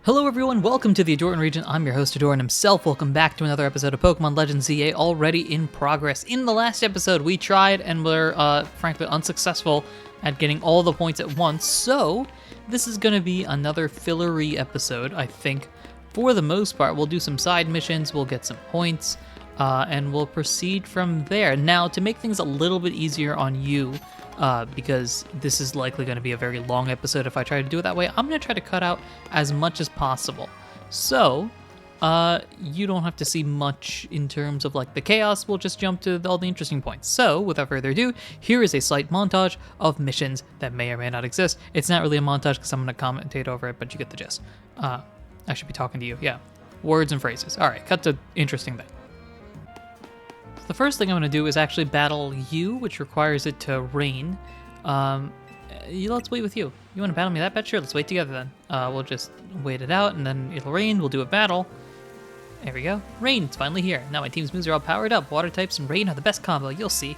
Hello everyone, welcome to the Ahdurin region. I'm your host Ahdurin himself. Welcome back to another episode of Pokemon Legends ZA, already in progress. In the last episode, we tried and were, frankly, unsuccessful at getting all the points at once, so this is going to be another fillery episode, I think. For the most part, we'll do some side missions, we'll get some points, and we'll proceed from there. Now, to make things a little bit easier on you, because this is likely going to be a very long episode if I try to do it that way, I'm going to try to cut out as much as possible. So, you don't have to see much in terms of like the chaos, we'll just jump to all the interesting points. So, without further ado, here is a slight montage of missions that may or may not exist. It's not really a montage because I'm going to commentate over it, but you get the gist. I should be talking to you, yeah. Words and phrases. Alright, cut to interesting thing. The first thing I'm going to do is actually battle you, which requires it to rain. Let's wait with you. You want to battle me that bad? Sure, let's wait together then. We'll just wait it out, and then it'll rain. We'll do a battle. There we go. Rain, it's finally here. Now my team's moves are all powered up. Water types and rain are the best combo. You'll see.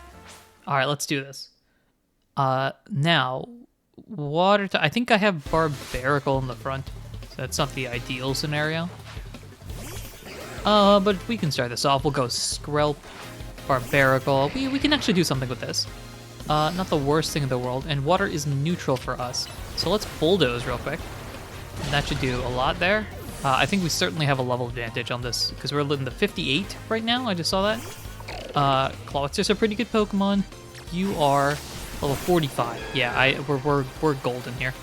Alright, let's do this. Now, water I think I have Barbarical in the front. So that's not the ideal scenario. But we can start this off. We'll go Skrelp. Barbarical. We can actually do something with this. Not the worst thing in the world, and water is neutral for us. So let's bulldoze real quick. And that should do a lot there. I think we certainly have a level advantage on this, because we're in the 58 right now, I just saw that. Clawitster's a pretty good Pokemon. You are level 45. Yeah, we're golden here.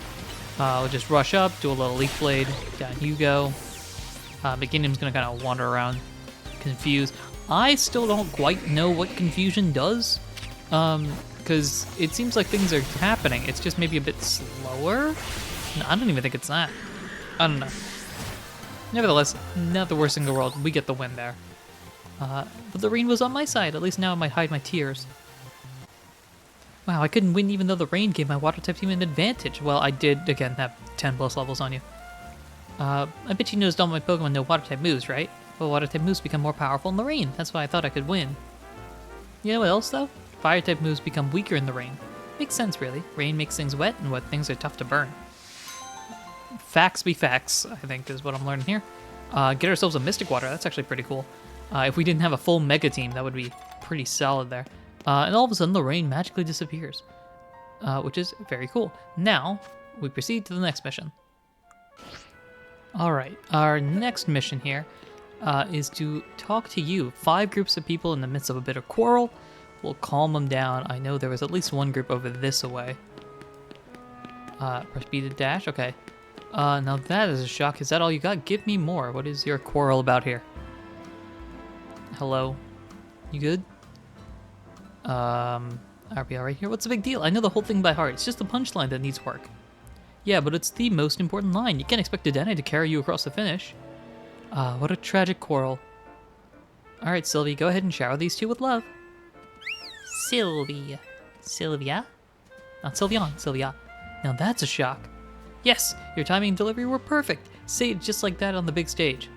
We'll just rush up, do a little Leaf Blade, down you go. McGinnim's gonna kind of wander around, confused. I still don't quite know what confusion does, because it seems like things are happening. It's just maybe a bit slower? No, I don't even think it's that. I don't know. Nevertheless, not the worst thing in the world. We get the win there. But the rain was on my side. At least now I might hide my tears. Wow, I couldn't win even though the rain gave my water-type team an advantage. Well, I did, again, have 10 plus levels on you. I bet you noticed all my Pokemon know water-type moves, right? Well, water-type moves become more powerful in the rain. That's why I thought I could win. You know what else, though? Fire-type moves become weaker in the rain. Makes sense, really. Rain makes things wet, and wet things are tough to burn. Facts be facts, I think, is what I'm learning here. Get ourselves a Mystic Water. That's actually pretty cool. If we didn't have a full Mega Team, that would be pretty solid there. And all of a sudden, the rain magically disappears, which is very cool. Now, we proceed to the next mission. All right, our next mission here is to talk to you. 5 groups of people in the midst of a bit of quarrel. We'll calm them down. I know there was at least one group over this away. Press B to dash. Okay. Now that is a shock. Is that all you got? Give me more. What is your quarrel about here? Hello? You good? Are we alright here? What's the big deal? I know the whole thing by heart. It's just the punchline that needs work. Yeah, but it's the most important line. You can't expect Dedenne to carry you across the finish. What a tragic quarrel. Alright, Sylvie, go ahead and shower these two with love. Sylvie. Sylvia? Not Sylveon, Sylvia. Now that's a shock. Yes, your timing and delivery were perfect. Say it just like that on the big stage.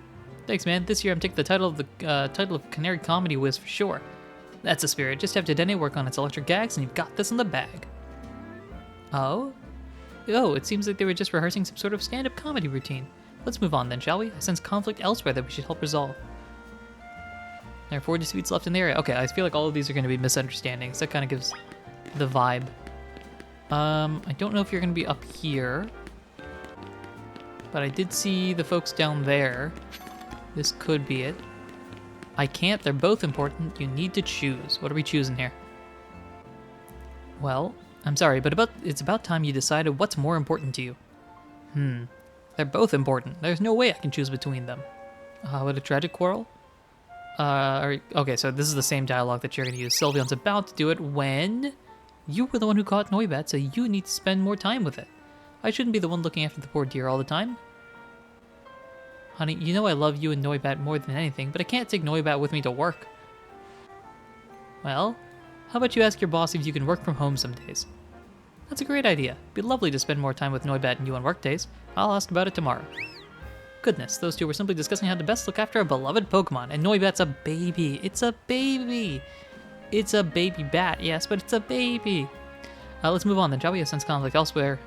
Thanks, man. This year I'm taking the title of Canary Comedy Whiz for sure. That's the spirit. Just have Dedenne work on its electric gags and you've got this in the bag. Oh? Oh, it seems like they were just rehearsing some sort of stand-up comedy routine. Let's move on then, shall we? I sense conflict elsewhere that we should help resolve. There are 4 disputes left in the area. Okay, I feel like all of these are going to be misunderstandings. That kind of gives the vibe. I don't know if you're going to be up here. But I did see the folks down there. This could be it. I can't. They're both important. You need to choose. What are we choosing here? Well, I'm sorry, but it's about time you decided what's more important to you. They're both important. There's no way I can choose between them. What a tragic quarrel. Okay, so this is the same dialogue that you're going to use. Sylveon's about to do it when you were the one who caught Noibat, so you need to spend more time with it. I shouldn't be the one looking after the poor deer all the time. Honey, you know I love you and Noibat more than anything, but I can't take Noibat with me to work. Well, how about you ask your boss if you can work from home some days? That's a great idea. It'd be lovely to spend more time with Noibat and you on work days. I'll ask about it tomorrow. Goodness, those two were simply discussing how to best look after a beloved Pokemon, and Noibat's a baby. It's a baby. It's a baby bat, yes, but it's a baby. Let's move on then, shall we? Sense conflict elsewhere.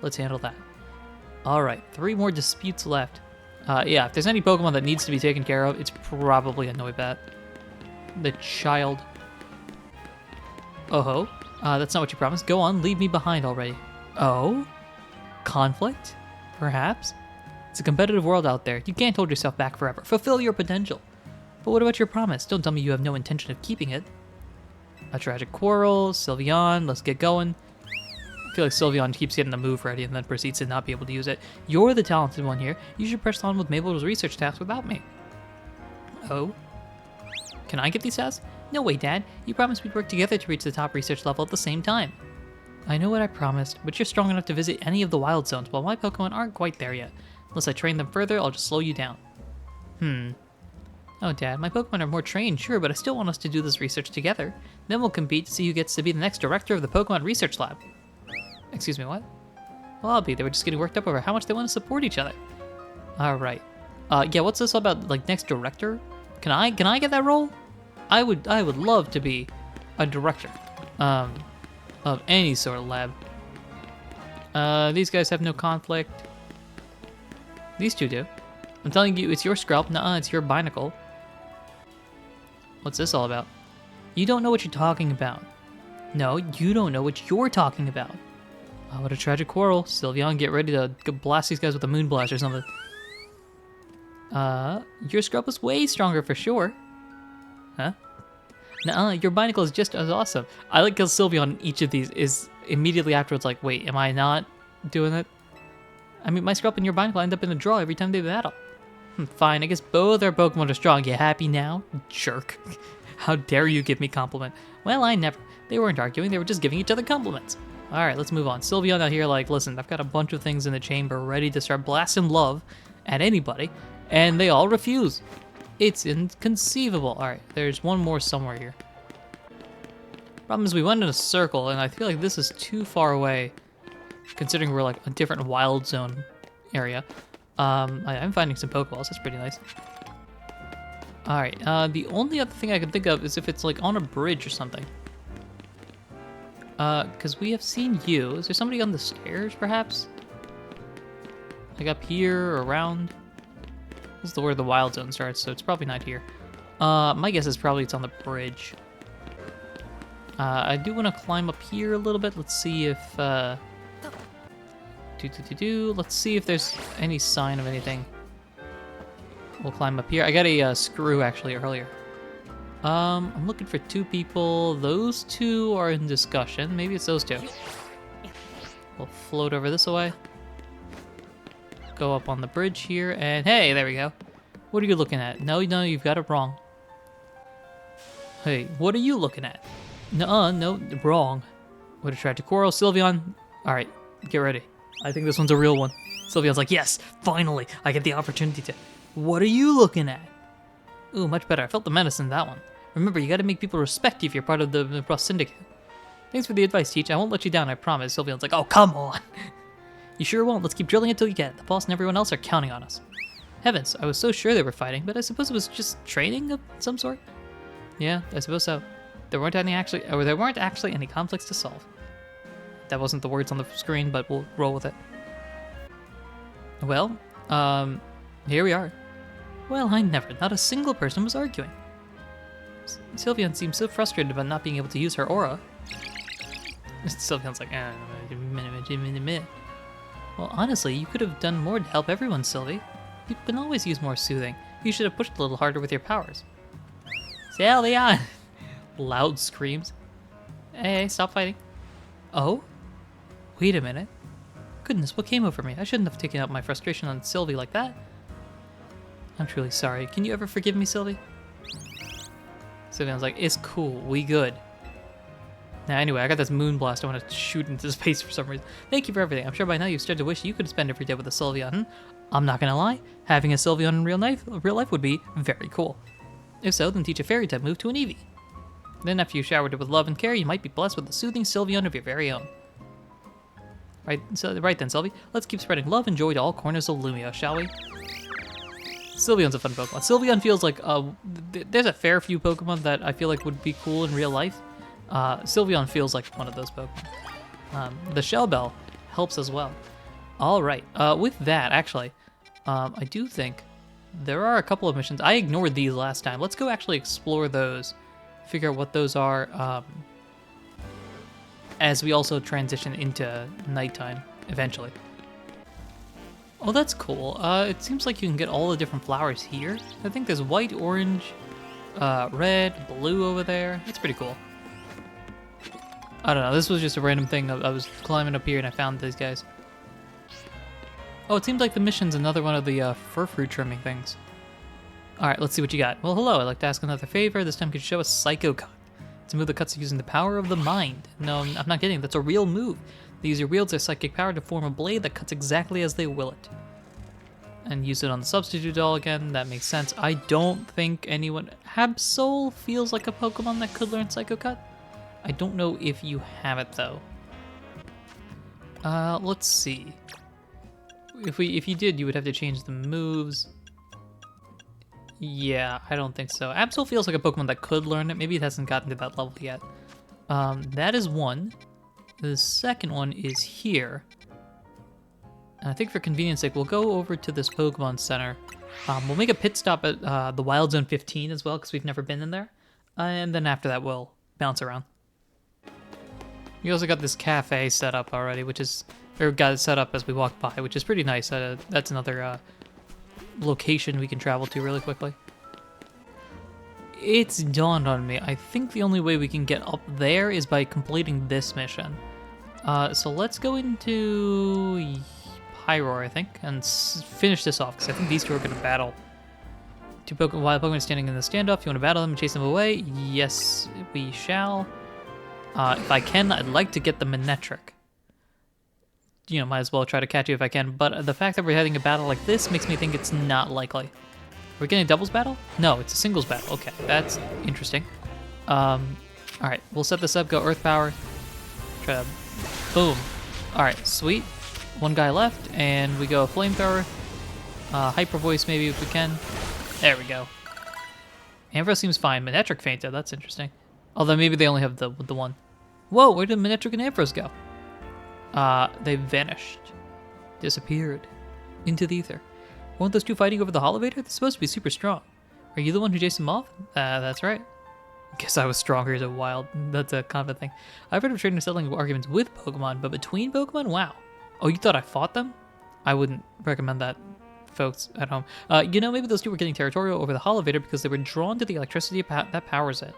Let's handle that. Alright, 3 more disputes left. Yeah, if there's any Pokemon that needs to be taken care of, it's probably a Noibat. The child. Oh-ho. That's not what you promised. Go on, leave me behind already. Oh? Conflict? Perhaps? It's a competitive world out there. You can't hold yourself back forever. Fulfill your potential. But what about your promise? Don't tell me you have no intention of keeping it. A tragic quarrel, Sylveon, let's get going. I feel like Sylveon keeps getting the move ready and then proceeds to not be able to use it. You're the talented one here. You should press on with Mabel's research tasks without me. Oh? Can I get these tasks? No way, Dad. You promised we'd work together to reach the top research level at the same time. I know what I promised, but you're strong enough to visit any of the wild zones, while my Pokemon aren't quite there yet. Unless I train them further, I'll just slow you down. Oh, Dad, my Pokemon are more trained, sure, but I still want us to do this research together. Then we'll compete to see who gets to be the next director of the Pokemon Research Lab. Excuse me, what? Well, I'll be. They were just getting worked up over how much they want to support each other. Alright. Yeah, what's this all about, like, next director? Can I get that role? I would love to be a director. Of any sort of lab. These guys have no conflict. These two do. I'm telling you, it's your Skrelp. Nuh-uh, it's your Binacle. What's this all about? You don't know what you're talking about. No, you don't know what you're talking about. Oh, what a tragic quarrel. Sylveon, get ready to blast these guys with a Moon Blast or something. Your Skrelp is way stronger for sure. Huh? Nuh-uh, your Binacle is just as awesome. I like because Sylveon in each of these is immediately afterwards like, wait, am I not doing it? I mean, my Skrelp and your Binacle end up in a draw every time they battle. Fine, I guess both our Pokemon are strong. You happy now? Jerk. How dare you give me compliment? Well, I never. They weren't arguing, they were just giving each other compliments. Alright, let's move on. Sylveon out here like, listen, I've got a bunch of things in the chamber ready to start blasting love at anybody, and they all refuse. It's inconceivable. Alright, there's one more somewhere here. Problem is we went in a circle, and I feel like this is too far away, considering we're like a different wild zone area. I'm finding some Pokeballs, that's pretty nice. Alright, the only other thing I can think of is if it's like on a bridge or something. Because we have seen you. Is there somebody on the stairs, perhaps? Like up here or around? This is where the wild zone starts, so it's probably not here. My guess is probably it's on the bridge. I do want to climb up here a little bit. Let's see if, let's see if there's any sign of anything. We'll climb up here. I got a screw actually earlier. I'm looking for two people. Those two are in discussion. Maybe it's those two. We'll float over this way. Go up on the bridge here, and hey, there we go. What are you looking at? No, you've got it wrong. Hey, what are you looking at? No, wrong. What a tragic quarrel. Sylveon, alright, get ready. I think this one's a real one. Sylveon's like, yes, finally, I get the opportunity to... What are you looking at? Ooh, much better. I felt the menace in that one. Remember, you gotta make people respect you if you're part of the Bros Syndicate. Thanks for the advice, Teach. I won't let you down, I promise. Sylveon's like, oh, come on. You sure won't. Let's keep drilling until you get it. The boss and everyone else are counting on us. Heavens, I was so sure they were fighting, but I suppose it was just training of some sort? Yeah, I suppose so. There weren't actually any conflicts to solve. That wasn't the words on the screen, but we'll roll with it. Well, here we are. Well, I never. Not a single person was arguing. Sylveon seemed so frustrated about not being able to use her aura. Sylveon's like, Well, honestly, you could have done more to help everyone, Sylvie. You can always use more soothing. You should have pushed a little harder with your powers. Sylveon! Loud screams. Hey, stop fighting. Oh? Wait a minute. Goodness, what came over me? I shouldn't have taken out my frustration on Sylvie like that. I'm truly sorry. Can you ever forgive me, Sylvie? Sylveon's like, it's cool. We good. Now, anyway, I got this Moon Blast I want to shoot into space for some reason. Thank you for everything. I'm sure by now you've started to wish you could spend every day with a Sylveon. I'm not gonna lie. Having a Sylveon in real life would be very cool. If so, then teach a fairy type move to an Eevee. Then after you showered it with love and care, you might be blessed with a soothing Sylveon of your very own. Right then, Sylvie. Let's keep spreading love and joy to all corners of Lumia, shall we? Sylveon's a fun Pokemon. Sylveon feels like, there's a fair few Pokemon that I feel like would be cool in real life. Sylveon feels like one of those Pokemon. The Shell Bell helps as well. Alright, with that, actually, I do think there are a couple of missions. I ignored these last time. Let's go actually explore those, figure out what those are, as we also transition into nighttime eventually. Oh, that's cool. It seems like you can get all the different flowers here. I think there's white, orange, red, blue over there. That's pretty cool. I don't know. This was just a random thing. I was climbing up here and I found these guys. Oh, it seems like the mission's another one of the fur fruit trimming things. All right, let's see what you got. Well, hello. I'd like to ask another favor. This time, could you show us Psycho Cut? It's a move that cuts using the power of the mind. No, I'm not kidding. That's a real move. They use your wields their psychic power to form a blade that cuts exactly as they will it. And use it on the substitute doll again. That makes sense. I don't think anyone... Absol feels like a Pokemon that could learn Psycho Cut. I don't know if you have it, though. Let's see. If you did, you would have to change the moves. Yeah, I don't think so. Absol feels like a Pokemon that could learn it. Maybe it hasn't gotten to that level yet. That is one. The second one is here. And I think for convenience sake, we'll go over to this Pokemon Center. We'll make a pit stop at the Wild Zone 15 as well, because we've never been in there. And then after that, we'll bounce around. We also got this cafe set up already, which is... Or got it set up as we walk by, which is pretty nice. That's another location we can travel to really quickly. It's dawned on me. I think the only way we can get up there is by completing this mission. So let's go into Pyroar, I think, and finish this off, because I think these two are going to battle. While Pokemon standing in the standoff, you want to battle them and chase them away? Yes, we shall. If I can, I'd like to get the Manectric. You know, might as well try to catch you if I can, but the fact that we're having a battle like this makes me think it's not likely. We're getting a doubles battle? No, it's a singles battle. Okay, that's interesting. Alright, we'll set this up, go Earth Power. Try to... Boom. Alright, sweet. One guy left, and we go Flamethrower. Hyper Voice maybe if we can. There we go. Ampharos seems fine. Manectric fainted, that's interesting. Although maybe they only have the one. Whoa, where did Manectric and Ampharos go? They vanished. Disappeared. Into the ether. Weren't those two fighting over the Holovator? They're supposed to be super strong. Are you the one who chased them off? That's right. Guess I was stronger as a wild. That's a common thing. I've heard of trading and settling arguments with Pokemon, but between Pokemon? Wow. Oh, you thought I fought them? I wouldn't recommend that, folks at home. You know, maybe those two were getting territorial over the Holovator because they were drawn to the electricity that powers it.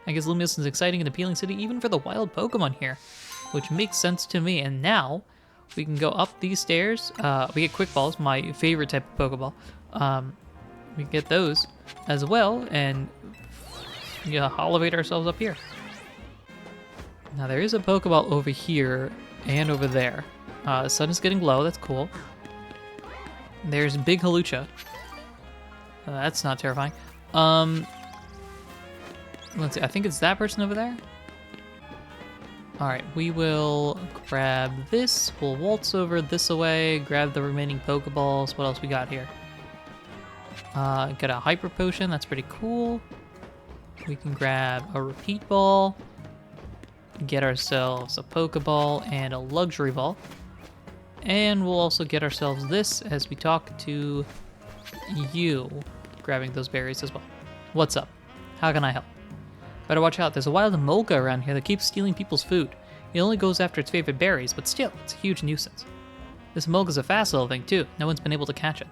I guess Lumiose is an exciting and appealing city even for the wild Pokemon here, which makes sense to me. And now we can go up these stairs. We get Quick Balls, my favorite type of Pokeball. We get those as well, and Holivate ourselves up here. Now there is a Pokeball over here and over there. The sun is getting low, that's cool. There's Big Halucha. That's not terrifying. Let's see, I think it's that person over there. Alright, we will grab this. We'll waltz over this away, grab the remaining Pokeballs. What else we got here? Got a Hyper Potion, that's pretty cool. We can grab a Repeat Ball, get ourselves a Pokeball and a Luxury Ball. And we'll also get ourselves this as we talk to you, grabbing those berries as well. What's up? How can I help? Better watch out, there's a wild Molga around here that keeps stealing people's food. It only goes after its favorite berries, but still, it's a huge nuisance. This Molga's a fast little thing too, no one's been able to catch it.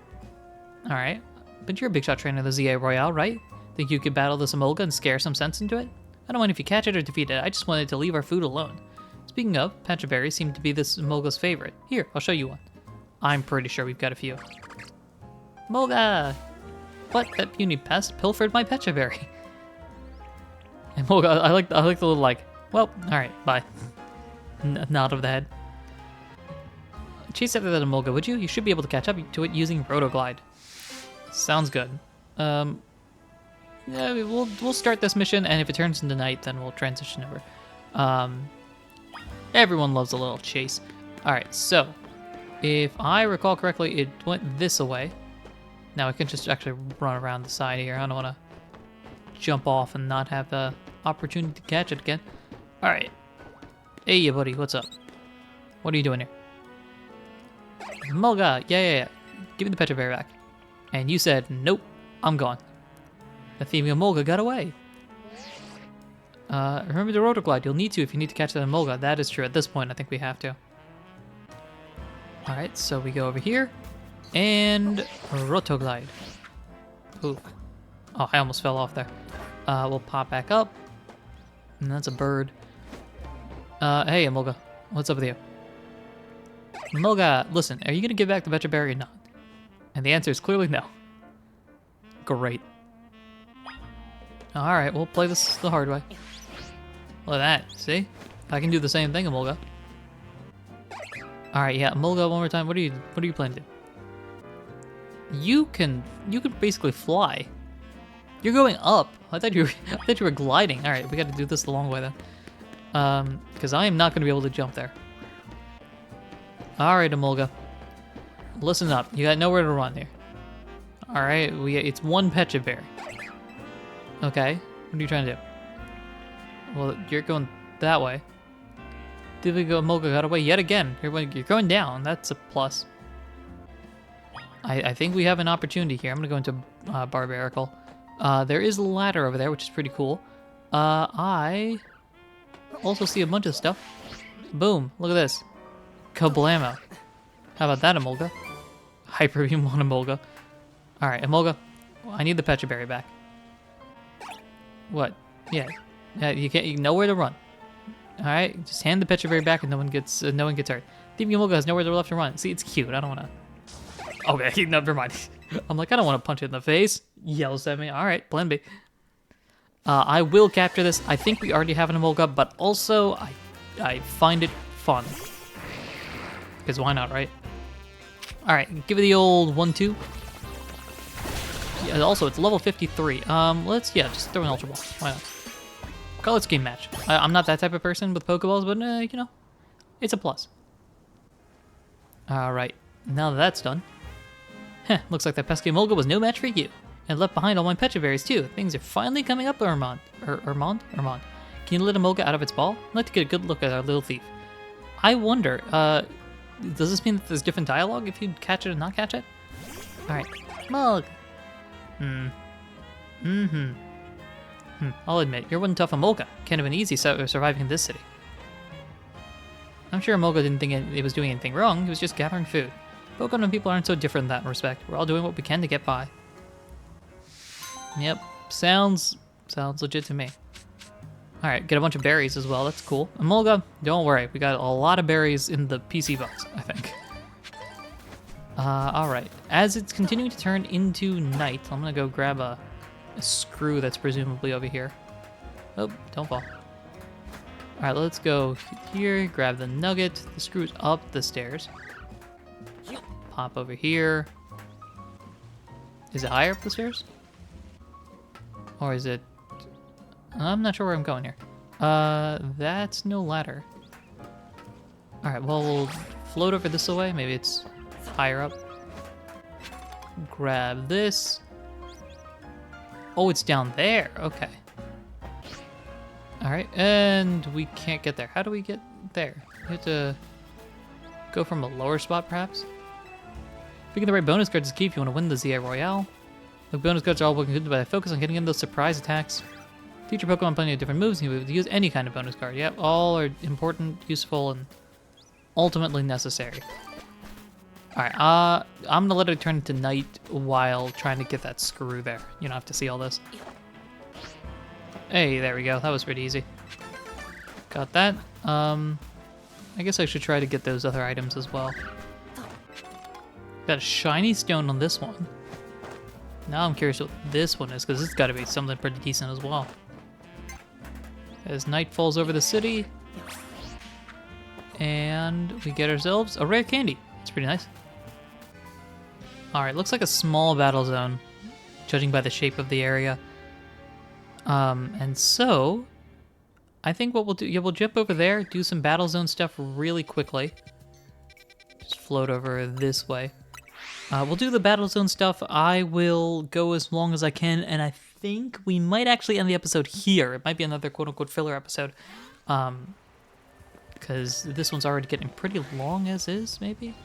Alright, but you're a big shot trainer of the ZA Royale, right? Think you could battle this Molga and scare some sense into it? I don't mind if you catch it or defeat it, I just wanted to leave our food alone. Speaking of, patch of berries seem to be this Molga's favorite. Here, I'll show you one. I'm pretty sure we've got a few. Molga! What? That puny pest pilfered my Pecha Berry. And Molga, I like the little like, well, alright, bye. Nod of the head. Chase after that Molga, would you? You should be able to catch up to it using Rotoglide. Sounds good. Yeah, we'll start this mission, and if it turns into night, then we'll transition over. Everyone loves a little chase. Alright, so, if I recall correctly, it went this way. Now I can just actually run around the side here. I don't want to jump off and not have the opportunity to catch it again. Alright. Hey, buddy, what's up? What are you doing here? Molga, yeah. give me the Petra Berry back. And you said, nope, I'm gone. The Themia Emolga got away. Remember the Rotoglide. You'll need to if you need to catch that Emolga. That is true. At this point, I think we have to. Alright, so we go over here. And Rotoglide. Ooh. Oh, I almost fell off there. We'll pop back up. And that's a bird. Hey, Emolga. What's up with you? Emolga, listen, are you going to give back the Petra Berry or not? And the answer is clearly no. Great. Alright, we'll play this the hard way. Look at that, see? I can do the same thing, Emolga. Alright, yeah, Emolga, one more time. What are you planning to do? You can basically fly. You're going up. I thought you were gliding. Alright, we gotta do this the long way then. Because I am not gonna be able to jump there. Alright, Emolga. Listen up. You got nowhere to run here. Alright, it's one Petra Berry. Okay, what are you trying to do? Well, you're going that way. Did we go? Emolga got away yet again. You're going down. That's a plus. I think we have an opportunity here. I'm gonna go into Barbarical. There is a ladder over there, which is pretty cool. I also see a bunch of stuff. Boom! Look at this. Kablamo. How about that, Emolga? Hyper Beam on Emolga. All right, Emolga. I need the Petra Berry back. What? Yeah, you can't. You nowhere to run. All right, just hand the Petra Berry back, and no one gets hurt. Themia Emolga has nowhere left to run. See, it's cute. I don't want to. Okay, never mind. I'm like, I don't want to punch it in the face. Yells at me. All right, plan B. I will capture this. I think we already have an Emolga, but also I find it fun. Because why not, right? All right, give it the old 1-2. Yeah, also, it's level 53. Just throw an Ultra Ball. Why not? Call it game match. I'm not that type of person with Pokeballs, but, you know, it's a plus. All right, now that that's done. Looks like that pesky Emolga was no match for you. And left behind all my Petra Berries, too. Things are finally coming up, Ermond. Ermond? Can you let Emolga out of its ball? I'd like to get a good look at our little thief. I wonder, does this mean that there's different dialogue if you catch it or not catch it? Alright. Emolga. I'll admit, you're one tough Emolga. Can't have been easy surviving in this city. I'm sure Emolga didn't think it was doing anything wrong. He was just gathering food. Pokemon people aren't so different in that respect. We're all doing what we can to get by. Yep, sounds legit to me. All right, get a bunch of berries as well. That's cool. Emolga, don't worry. We got a lot of berries in the PC box, I think. All right. As it's continuing to turn into night, I'm gonna go grab a screw that's presumably over here. Oh, don't fall. All right, let's go here. Grab the nugget. The screw's up the stairs. Hop over here. Is it higher up the stairs? Or is it... I'm not sure where I'm going here. That's no ladder. Alright, well, we'll float over this way. Maybe it's higher up. Grab this. Oh, it's down there. Okay. Alright, and we can't get there. How do we get there? We have to go from a lower spot, perhaps? Picking the right bonus cards is key if you want to win the ZA Royale. The bonus cards are all working good, but I focus on getting in those surprise attacks. Teach your Pokemon plenty of different moves, and you will use any kind of bonus card. Yep, all are important, useful, and ultimately necessary. Alright, I'm gonna let it turn into night while trying to get that screw there. You don't have to see all this. Hey, there we go. That was pretty easy. Got that. I guess I should try to get those other items as well. Got a shiny stone on this one. Now I'm curious what this one is, because it's got to be something pretty decent as well. As night falls over the city, and we get ourselves a rare candy. It's pretty nice. Alright, looks like a small battle zone, judging by the shape of the area. And so, I think what we'll do, yeah, we'll jump over there, do some battle zone stuff really quickly. Just float over this way. We'll do the battle zone stuff. I will go as long as I can, and I think we might actually end the episode here. It might be another quote-unquote filler episode, because this one's already getting pretty long as is, maybe?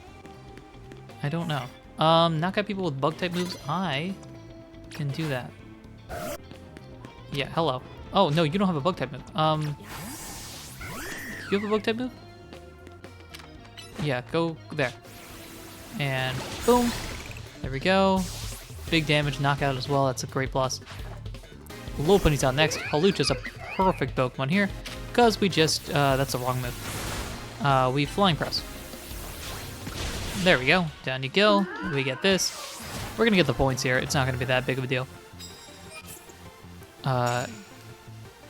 I don't know. Knock out people with bug-type moves. I can do that. Yeah, hello. Oh, no, you don't have a bug-type move. You have a bug-type move? Yeah, go there. And boom. There we go. Big damage, knockout as well. That's a great plus. Lopunny's out next. Hawlucha's a perfect Pokemon here because we just, that's the wrong move. We Flying Press. There we go. Down you go. We get this. We're going to get the points here. It's not going to be that big of a deal.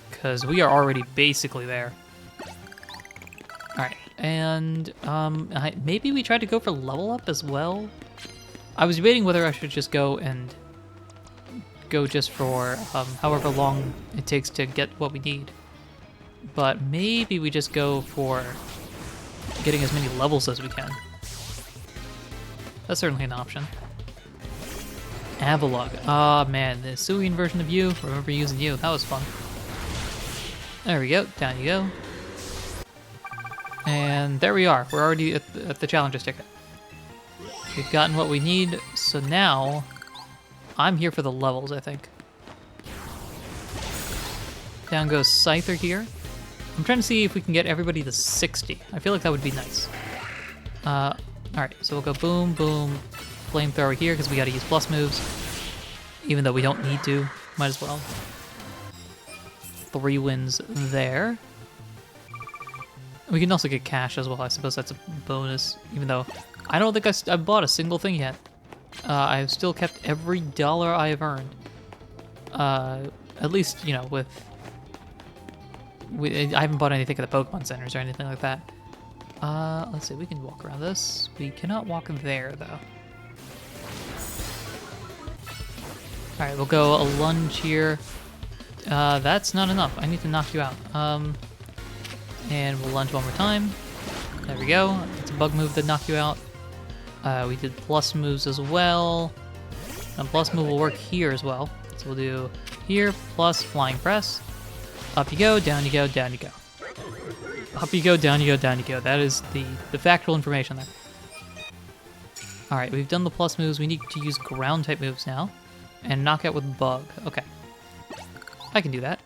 Because we are already basically there. Alright, and maybe we tried to go for level up as well. I was debating whether I should just go just for however long it takes to get what we need. But maybe we just go for getting as many levels as we can. That's certainly an option. Avalugg. Ah, man, the Suian version of you. Remember using you. That was fun. There we go. Down you go. And there we are. We're already at the Challenger's ticket. We've gotten what we need, so now I'm here for the levels, I think. Down goes Scyther here. I'm trying to see if we can get everybody to 60. I feel like that would be nice. Alright, so we'll go boom, boom, flamethrower here because we gotta use plus moves. Even though we don't need to, might as well. 3 wins there. We can also get cash as well. I suppose that's a bonus, even though I don't think I bought a single thing yet. I've still kept every dollar I have earned. At least, you know, I haven't bought anything at the Pokemon centers or anything like that. Let's see, we can walk around this. We cannot walk there, though. Alright, we'll go a lunge here. That's not enough. I need to knock you out. And we'll lunge one more time. There we go. It's a bug move that knock you out. We did plus moves as well. And plus move will work here as well. So we'll do here, plus flying press. Up you go, down you go, down you go. Up you go, down you go, down you go. That is the factual information there. Alright, we've done the plus moves. We need to use ground type moves now. And knock out with bug. Okay. I can do that.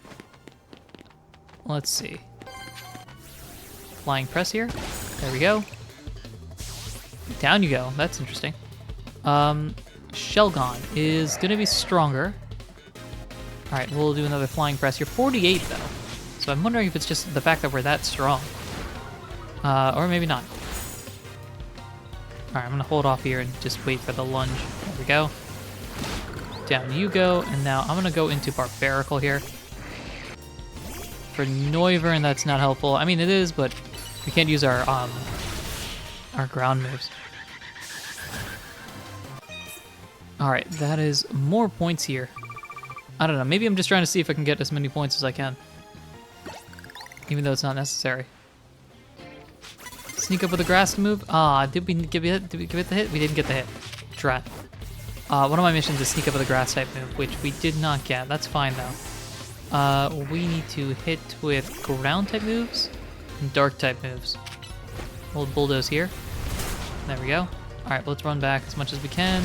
Let's see. Flying press here. There we go. Down you go. That's interesting. Shelgon is going to be stronger. Alright, we'll do another flying press. You're 48, though. So I'm wondering if it's just the fact that we're that strong. Or maybe not. Alright, I'm going to hold off here and just wait for the lunge. There we go. Down you go. And now I'm going to go into Barbaracle here. For Noivern, that's not helpful. I mean, it is, but we can't use our ground moves. Alright, that is more points here. I don't know, maybe I'm just trying to see if I can get as many points as I can. Even though it's not necessary. Sneak up with a grass move. Ah, did we get the hit? We didn't get the hit. Drat. One of my missions is sneak up with a grass type move, which we did not get. That's fine though. We need to hit with ground type moves and dark type moves. We'll bulldoze here. There we go. Alright, let's run back as much as we can.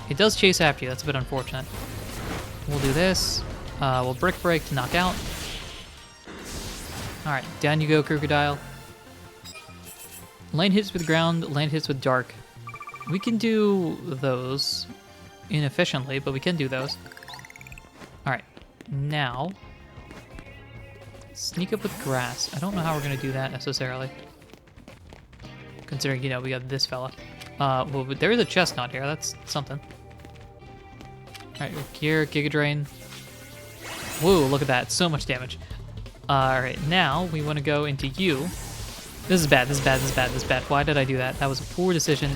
It does chase after you, that's a bit unfortunate. We'll do this. We'll Brick Break to knock out. Alright, down you go, Crocodile. Land hits with ground, land hits with dark. We can do those inefficiently, but we can do those. Alright, now sneak up with grass. I don't know how we're gonna do that necessarily. Considering, you know, we got this fella. Well, there is a chestnut here, that's something. Alright, here, Giga Drain. Whoa, look at that, so much damage. Alright, now we want to go into you. This is bad, this is bad, this is bad, this is bad. Why did I do that? That was a poor decision.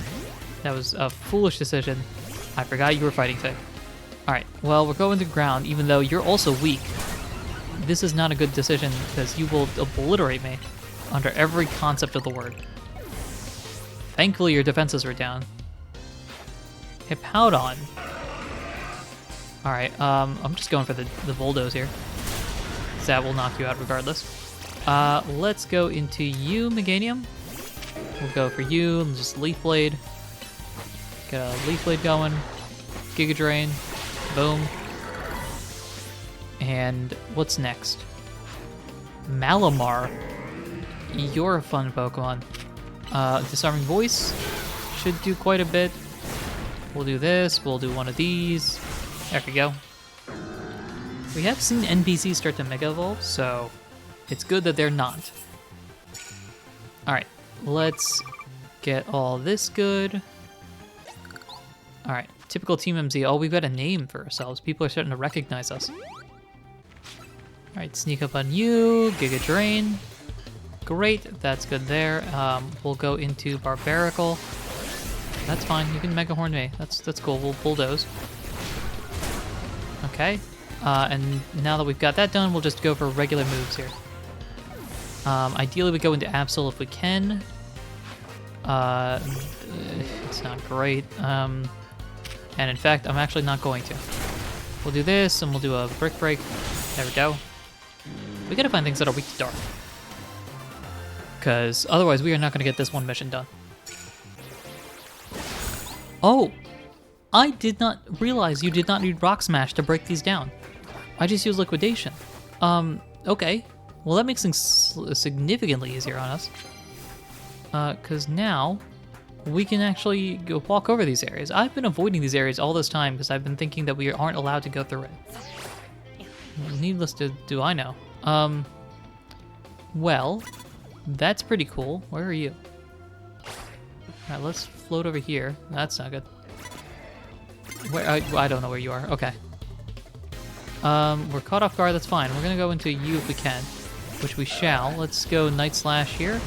That was a foolish decision. I forgot you were fighting type. Alright, well, we're going to ground, even though you're also weak. This is not a good decision, because you will obliterate me under every concept of the word. Thankfully, your defenses are down. Hippowdon. Alright, I'm just going for the bulldoze here. That will knock you out regardless. Let's go into you, Meganium. We'll go for you and just Leaf Blade. Get a Leaf Blade going. Giga Drain. Boom. And what's next? Malamar. You're a fun Pokemon. Disarming Voice should do quite a bit. We'll do this. We'll do one of these. There we go. We have seen NPCs start to Mega Evolve, so it's good that they're not. Alright, let's get all this good. Alright, typical Team MZ. Oh, we've got a name for ourselves. People are starting to recognize us. Alright, sneak up on you. Giga Drain. Great, that's good there. We'll go into Barbarical. That's fine, you can Mega Horn me. That's cool, we'll Bulldoze. Okay, and now that we've got that done, we'll just go for regular moves here. Ideally, we go into Absol if we can. It's not great. And in fact, I'm actually not going to. We'll do this, and we'll do a Brick Break. There we go. We gotta find things that are weak to Dark. Because otherwise, we are not gonna get this one mission done. Oh! I did not realize you did not need Rock Smash to break these down. I just used Liquidation. Okay. Well, that makes things significantly easier on us. Because now we can actually go walk over these areas. I've been avoiding these areas all this time because I've been thinking that we aren't allowed to go through it. Needless to do I know. Well, that's pretty cool. Where are you? Alright, let's float over here. That's not good. Where I don't know where you are. Okay. We're caught off guard. That's fine. We're gonna go into you if we can, which we shall. Let's go Night Slash here.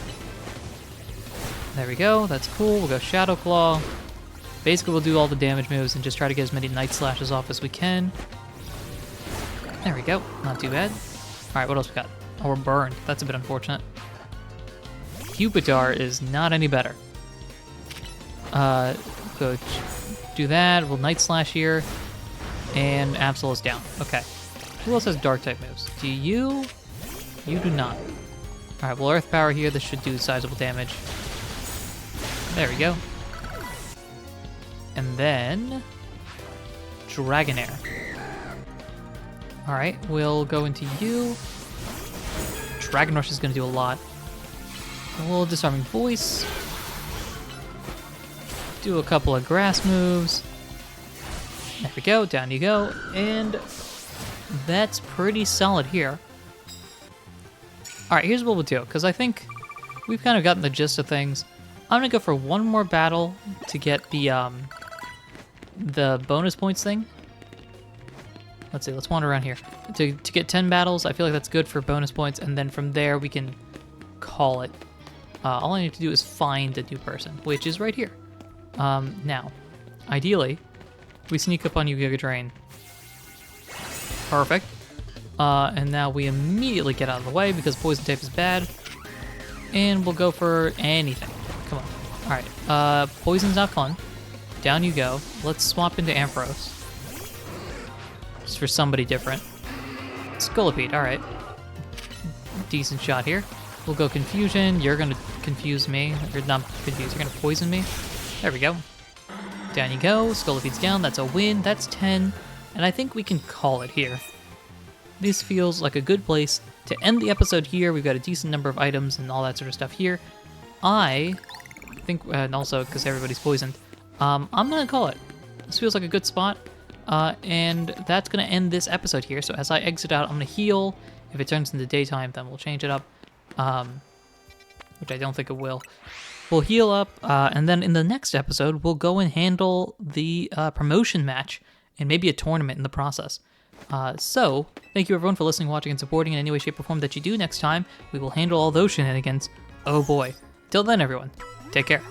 There we go. That's cool. We'll go Shadow Claw. Basically, we'll do all the damage moves and just try to get as many Night Slashes off as we can. There we go. Not too bad. All right, what else we got? Oh, we're burned. That's a bit unfortunate. Pupitar is not any better. Go do that. We'll Night Slash here. And Absol is down. Okay. Who else has Dark-type moves? Do you? You do not. All right, well, Earth Power here. This should do sizable damage. There we go. And then Dragonair. All right, we'll go into you. Dragon Rush is going to do a lot. A little Disarming Voice. Do a couple of grass moves. There we go, down you go. And that's pretty solid here. All right, here's what we'll do, because I think we've kind of gotten the gist of things. I'm gonna go for one more battle to get the bonus points thing. Let's see, let's wander around here. To get 10 battles, I feel like that's good for bonus points, and then from there we can call it. All I need to do is find a new person, which is right here. Now, ideally, we sneak up on you, Giga Drain. Perfect. And now we immediately get out of the way because Poison Type is bad. And we'll go for anything. Come on. Alright, Poison's not fun. Down you go. Let's swap into Ampharos. Just for somebody different. Scolipede, alright. Decent shot here. We'll go Confusion. You're gonna confuse me. You're not confused, you're gonna poison me. There we go. Down you go. Scolipede's down. That's a win. That's 10. And I think we can call it here. This feels like a good place to end the episode here. We've got a decent number of items and all that sort of stuff here. I think, and also because everybody's poisoned, I'm going to call it. This feels like a good spot. And that's going to end this episode here. So as I exit out, I'm going to heal. If it turns into daytime, then we'll change it up. Which I don't think it will. We'll heal up, and then in the next episode, we'll go and handle the promotion match and maybe a tournament in the process. So, thank you everyone for listening, watching, and supporting in any way, shape, or form that you do. Next time, we will handle all those shenanigans. Oh boy. Till then, everyone, take care.